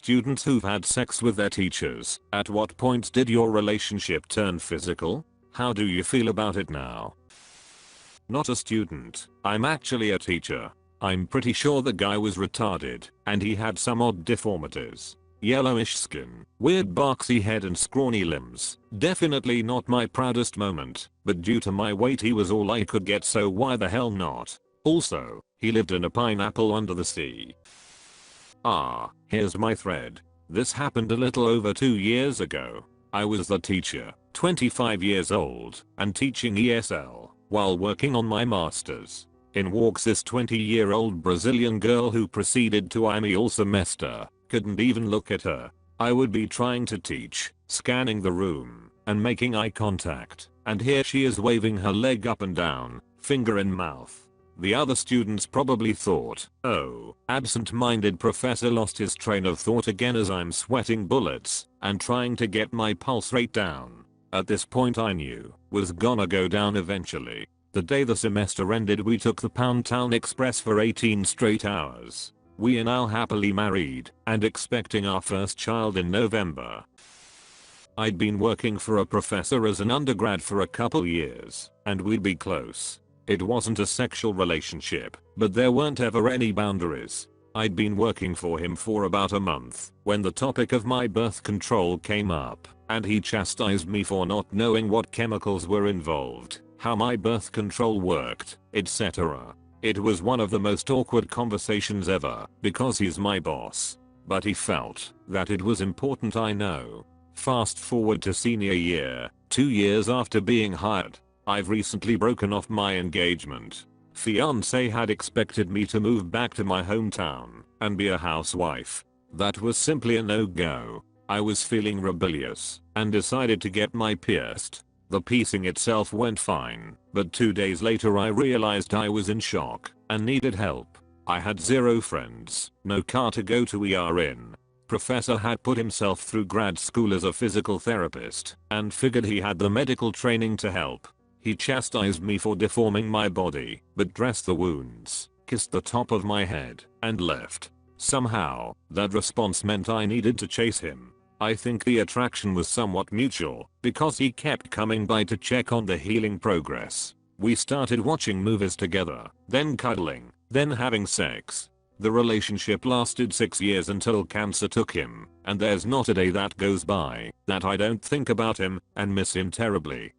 students who've had sex with their teachers. At what point did your relationship turn physical? How do you feel about it now? Not a student. I'm actually a teacher. I'm pretty sure the guy was retarded, and he had some odd deformities. Yellowish skin, weird boxy head and scrawny limbs. Definitely not my proudest moment, but due to my weight he was all I could get, so why the hell not? Also, he lived in a pineapple under the sea. Here's my thread. This happened a little over 2 years ago. I was the teacher, 25 years old, and teaching ESL, while working on my masters. In walks this 20-year-old Brazilian girl who proceeded to eye me all semester. Couldn't even look at her. I would be trying to teach, scanning the room, and making eye contact, and here she is waving her leg up and down, finger in mouth. The other students probably thought, oh, absent-minded professor lost his train of thought again, as I'm sweating bullets and trying to get my pulse rate down. At this point I knew was gonna go down eventually. The day the semester ended we took the Pound Town Express for 18 straight hours. We are now happily married and expecting our first child in November. I'd been working for a professor as an undergrad for a couple years, and we'd be close. It wasn't a sexual relationship, but there weren't ever any boundaries. I'd been working for him for about a month when the topic of my birth control came up, and he chastised me for not knowing what chemicals were involved, how my birth control worked, etc. It was one of the most awkward conversations ever, because he's my boss. But he felt that it was important I know. Fast forward to senior year, 2 years after being hired. I've recently broken off my engagement. Fiance had expected me to move back to my hometown and be a housewife. That was simply a no-go. I was feeling rebellious and decided to get my pierced. The piecing itself went fine, but 2 days later I realized I was in shock and needed help. I had 0 friends, no car to go to ER in. Professor had put himself through grad school as a physical therapist and figured he had the medical training to help. He chastised me for deforming my body, but dressed the wounds, kissed the top of my head, and left. Somehow, that response meant I needed to chase him. I think the attraction was somewhat mutual, because he kept coming by to check on the healing progress. We started watching movies together, then cuddling, then having sex. The relationship lasted 6 years until cancer took him, and there's not a day that goes by that I don't think about him and miss him terribly.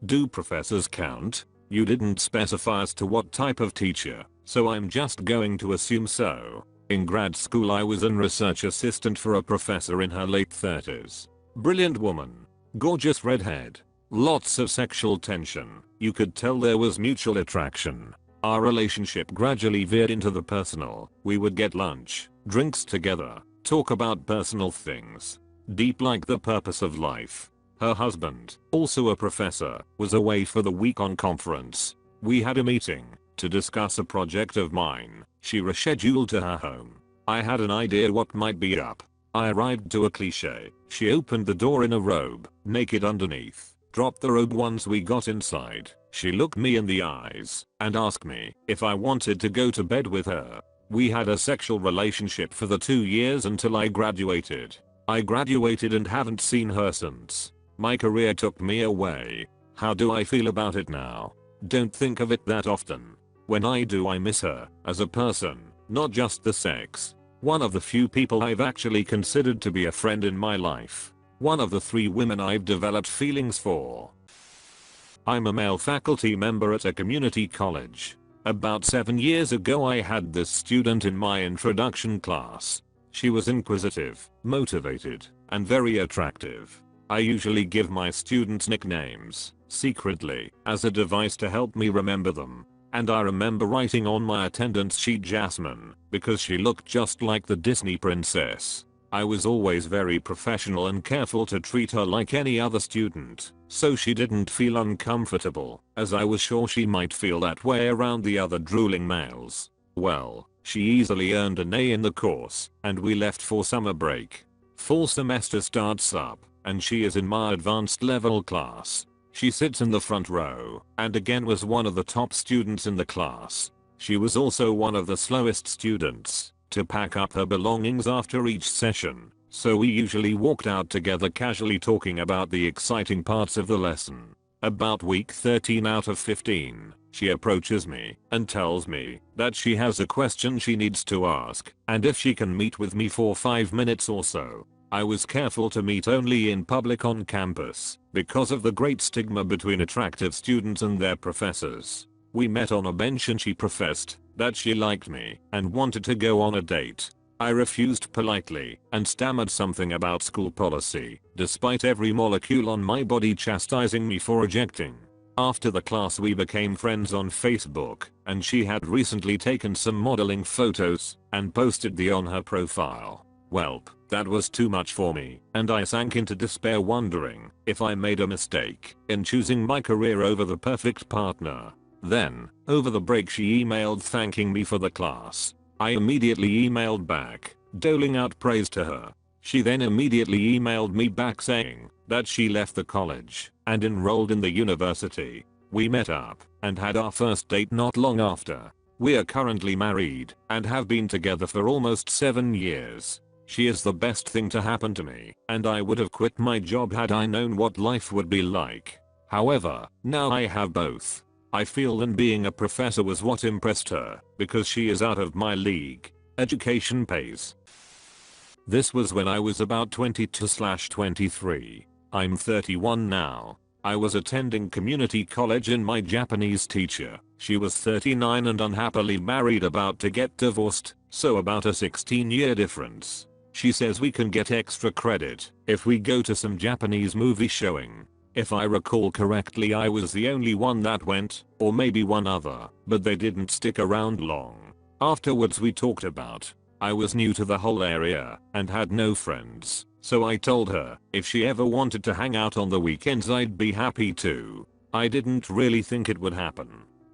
Do professors count? You didn't specify as to what type of teacher, so I'm just going to assume so. In grad school I was an research assistant for a professor in her late 30s. Brilliant woman. Gorgeous redhead. Lots of sexual tension. You could tell there was mutual attraction. Our relationship gradually veered into the personal. We would get lunch, drinks together, talk about personal things. Deep like the purpose of life. Her husband, also a professor, was away for the week on conference. We had a meeting to discuss a project of mine. She rescheduled to her home. I had an idea what might be up. I arrived to a cliche. She opened the door in a robe, naked underneath, dropped the robe once we got inside. She looked me in the eyes and asked me if I wanted to go to bed with her. We had a sexual relationship for the 2 years until I graduated. I graduated and haven't seen her since. My career took me away. How do I feel about it now? Don't think of it that often. When I do, I miss her as a person, not just the sex. One of the few people I've actually considered to be a friend in my life. One of the 3 women I've developed feelings for. I'm a male faculty member at a community college. About 7 years ago I had this student in my introduction class. She was inquisitive, motivated, and very attractive. I usually give my students nicknames, secretly, as a device to help me remember them. And I remember writing on my attendance sheet Jasmine, because she looked just like the Disney princess. I was always very professional and careful to treat her like any other student, so she didn't feel uncomfortable, as I was sure she might feel that way around the other drooling males. Well, she easily earned an A in the course, and we left for summer break. Fall semester starts up, and she is in my advanced level class. She sits in the front row, and again was one of the top students in the class. She was also one of the slowest students, to pack up her belongings after each session, so we usually walked out together casually talking about the exciting parts of the lesson. About week 13 out of 15, she approaches me and tells me that she has a question she needs to ask and if she can meet with me for 5 minutes or so. I was careful to meet only in public on campus because of the great stigma between attractive students and their professors. We met on a bench and she professed that she liked me and wanted to go on a date. I refused politely and stammered something about school policy, despite every molecule on my body chastising me for rejecting. After the class we became friends on Facebook, and she had recently taken some modeling photos and posted them on her profile. Welp, that was too much for me, and I sank into despair wondering if I made a mistake in choosing my career over the perfect partner. Then, over the break she emailed thanking me for the class. I immediately emailed back, doling out praise to her. She then immediately emailed me back saying that she left the college and enrolled in the university. We met up and had our first date not long after. We are currently married and have been together for almost 7 years. She is the best thing to happen to me, and I would have quit my job had I known what life would be like. However, now I have both. I feel that being a professor was what impressed her, because she is out of my league. Education pays. This was when I was about 22/23. I'm 31 now. I was attending community college and my Japanese teacher, she was 39 and unhappily married, about to get divorced, so about a 16-year difference. She says we can get extra credit if we go to some Japanese movie showing. If I recall correctly, I was the only one that went, or maybe one other, but they didn't stick around long. Afterwards we talked about I was new to the whole area and had no friends, so I told her if she ever wanted to hang out on the weekends I'd be happy to. I didn't really think it would happen.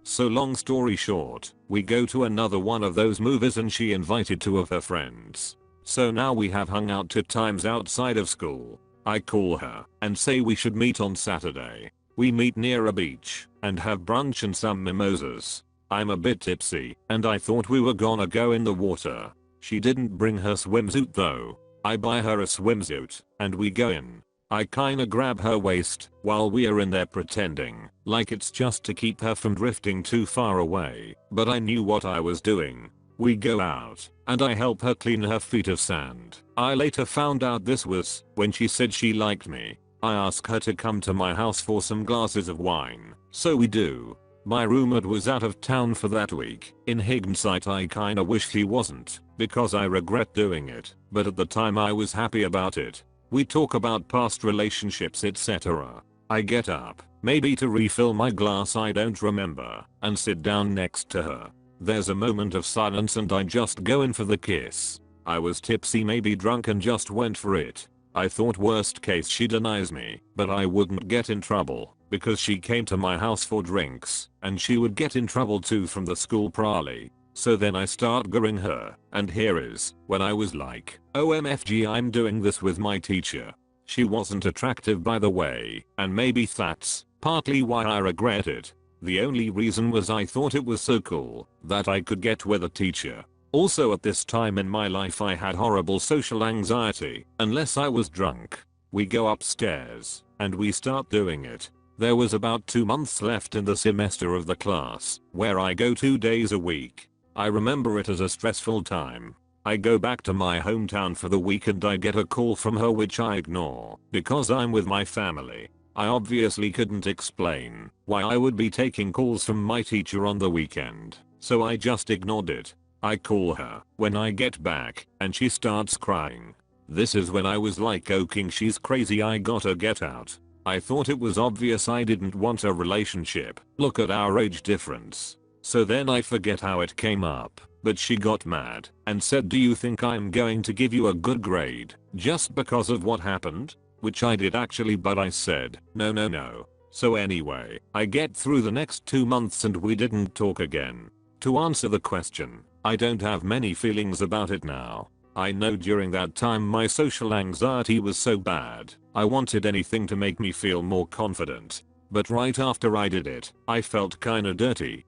So long story short, we go to another one of those movies and she invited 2 of her friends. So now we have hung out 2 times outside of school. I call her and say we should meet on Saturday. We meet near a beach and have brunch and some mimosas. I'm a bit tipsy and I thought we were gonna go in the water. She didn't bring her swimsuit though. I buy her a swimsuit and we go in. I kinda grab her waist while we are in there pretending like it's just to keep her from drifting too far away, but I knew what I was doing. We go out, and I help her clean her feet of sand. I later found out this was when she said she liked me. I ask her to come to my house for some glasses of wine, so we do. My roommate was out of town for that week. In hindsight I kinda wish he wasn't, because I regret doing it, but at the time I was happy about it. We talk about past relationships etc. I get up, maybe to refill my glass I don't remember, and sit down next to her. There's a moment of silence and I just go in for the kiss. I was tipsy, maybe drunk, and just went for it. I thought worst case she denies me, but I wouldn't get in trouble because she came to my house for drinks and she would get in trouble too from the school probably. So then I start goring her, and here is when I was like, OMFG, I'm doing this with my teacher. She wasn't attractive by the way, and maybe that's partly why I regret it. The only reason was I thought it was so cool that I could get with a teacher. Also at this time in my life I had horrible social anxiety unless I was drunk. We go upstairs and we start doing it. There was about 2 months left in the semester of the class where I go 2 days a week. I remember it as a stressful time. I go back to my hometown for the week and I get a call from her which I ignore because I'm with my family. I obviously couldn't explain why I would be taking calls from my teacher on the weekend, so I just ignored it. I call her when I get back and she starts crying. This is when I was like, okay, she's crazy, I gotta get out. I thought it was obvious I didn't want a relationship. Look at our age difference. So then I forget how it came up, but she got mad and said, do you think I'm going to give you a good grade just because of what happened? Which I did actually, but I said, no. So anyway, I get through the next 2 months and we didn't talk again. To answer the question, I don't have many feelings about it now. I know during that time my social anxiety was so bad, I wanted anything to make me feel more confident. But right after I did it, I felt kinda dirty.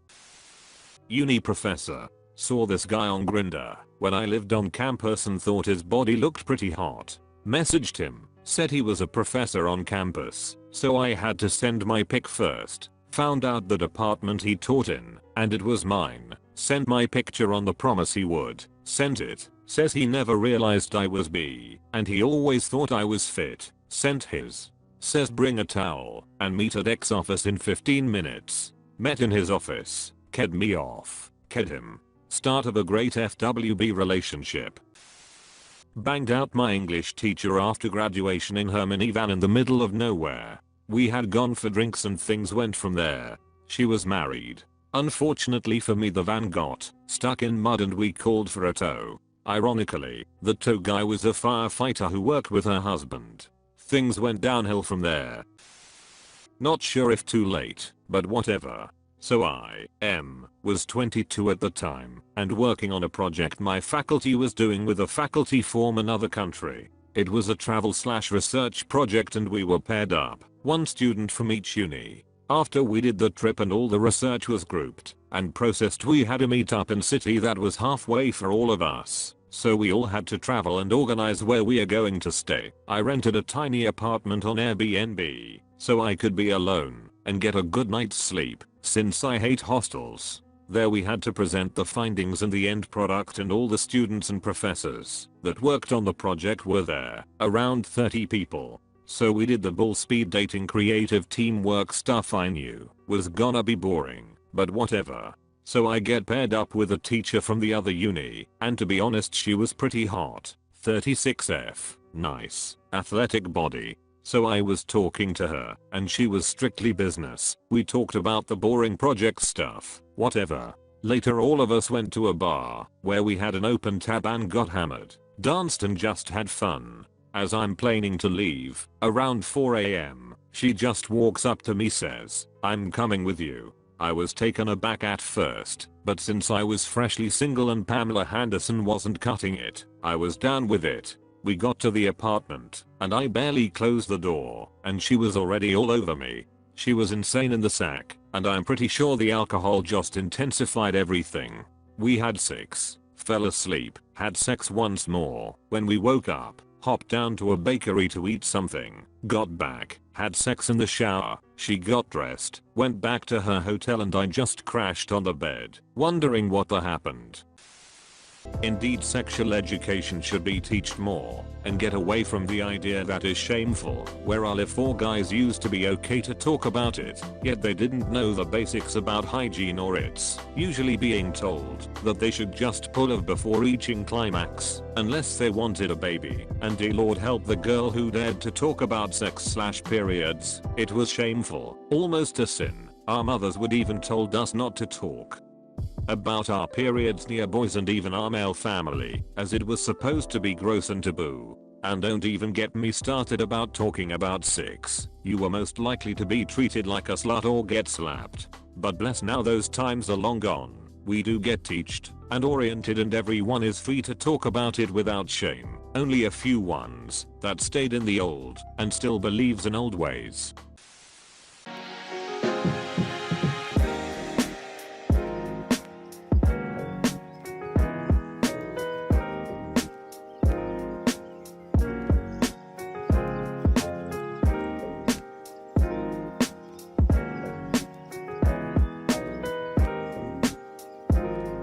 Uni professor. Saw this guy on Grindr. when I lived on campus and thought his body looked pretty hot. Messaged him, said he was a professor on campus, so I had to send my pic first. Found out the department he taught in, and it was mine. Sent my picture on the promise he would. Sent it. Says he never realized I was bi, and he always thought I was fit. Sent his. Says bring a towel, and meet at X office in 15 minutes. Met in his office. Ked me off. Ked him. Start of a great FWB relationship. Banged out my English teacher after graduation in her minivan in the middle of nowhere. We had gone for drinks and things went from there. She was married. Unfortunately for me, the van got stuck in mud and we called for a tow. Ironically, the tow guy was a firefighter who worked with her husband. Things went downhill from there. Not sure if too late, but whatever. So I was 22 at the time and working on a project my faculty was doing with a faculty from another country. It was a travel/research project and we were paired up, one student from each uni. After we did the trip and all the research was grouped and processed, we had a meetup in city that was halfway for all of us. So we all had to travel and organize where we are going to stay. I rented a tiny apartment on Airbnb so I could be alone and get a good night's sleep, since I hate hostels. There we had to present the findings and the end product, and all the students and professors that worked on the project were there, around 30 people. So we did the bull speed dating creative teamwork stuff I knew was gonna be boring, but whatever. So I get paired up with a teacher from the other uni, and to be honest she was pretty hot. 36F, nice, athletic body. So I was talking to her, and she was strictly business. We talked about the boring project stuff, whatever. Later all of us went to a bar, where we had an open tab and got hammered, danced and just had fun. As I'm planning to leave, around 4 AM, she just walks up to me, says, "I'm coming with you." I was taken aback at first, but since I was freshly single and Pamela Henderson wasn't cutting it, I was down with it. We got to the apartment, and I barely closed the door, and she was already all over me. She was insane in the sack, and I'm pretty sure the alcohol just intensified everything. We had sex, fell asleep, had sex once more. When we woke up, hopped down to a bakery to eat something, got back, had sex in the shower, she got dressed, went back to her hotel, and I just crashed on the bed, wondering what happened. Indeed, sexual education should be taught more and get away from the idea that is shameful. Where I live, 4 guys used to be okay to talk about it, yet they didn't know the basics about hygiene, or it's usually being told that they should just pull off before reaching climax unless they wanted a baby. And dear Lord help the girl who dared to talk about sex/periods. It was shameful, almost a sin. Our mothers would even told us not to talk about our periods near boys and even our male family, as it was supposed to be gross and taboo. And don't even get me started about talking about sex. You were most likely to be treated like a slut or get slapped. But bless, now those times are long gone. We do get teached and oriented, and everyone is free to talk about it without shame. Only a few ones that stayed in the old and still believes in old ways.